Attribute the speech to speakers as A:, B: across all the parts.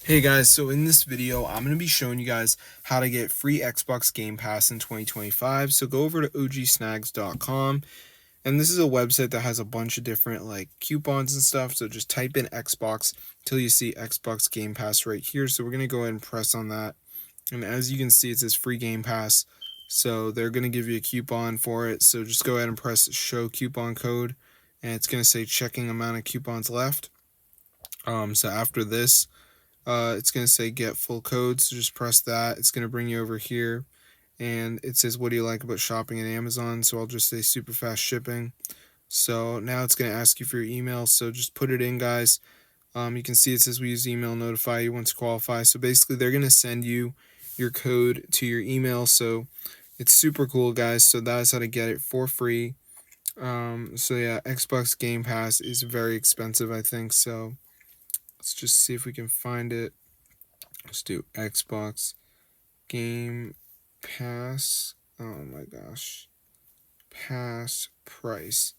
A: Hey guys, so in this video, I'm going to be showing you guys how to get free Xbox Game Pass in 2025. So go over to ogsnags.com, and this is a website that has a bunch of different like coupons and stuff. So just type in Xbox till you see Xbox Game Pass right here. So we're going to go ahead and press on that. And as you can see, it says free Game Pass. So they're going to give you a coupon for it. So just go ahead and press show coupon code, and it's going to say checking amount of coupons left. So after this, it's going to say get full code, so just press that. It's going to bring you over here, and it says what do you like about shopping at Amazon, so I'll just say super fast shipping. So now it's going to ask you for your email, so just put it in, guys. You can see it says we use email, notify you once you qualify. So basically they're going to send you your code to your email, so it's super cool, guys. So that's how to get it for free. So yeah, Xbox Game Pass is very expensive, I think, so let's just see if we can find it. Let's do Xbox Game Pass. Oh my gosh. Pass price.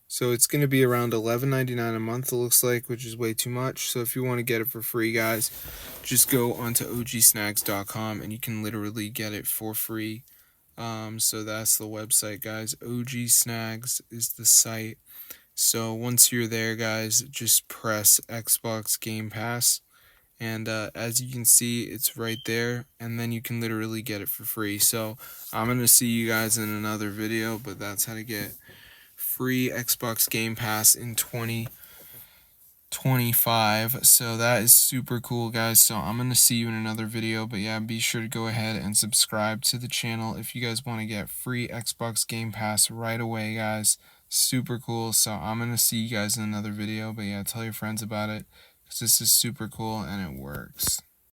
A: So it's going to be around $11.99 a month, it looks like, which is way too much. So if you want to get it for free, guys, just go onto ogsnags.com and you can literally get it for free. So that's the website, guys. OG Snags is the site. So once you're there, guys, just press Xbox Game Pass. And as you can see, it's right there, and then you can literally get it for free. So I'm going to see you guys in another video, but that's how to get free Xbox Game Pass in 2025. So that is super cool, guys. So I'm going to see you in another video, but yeah, be sure to go ahead and subscribe to the channel if you guys want to get free Xbox Game Pass right away, guys. Super cool. So I'm going to see you guys in another video, but yeah, tell your friends about it because this is super cool and it works.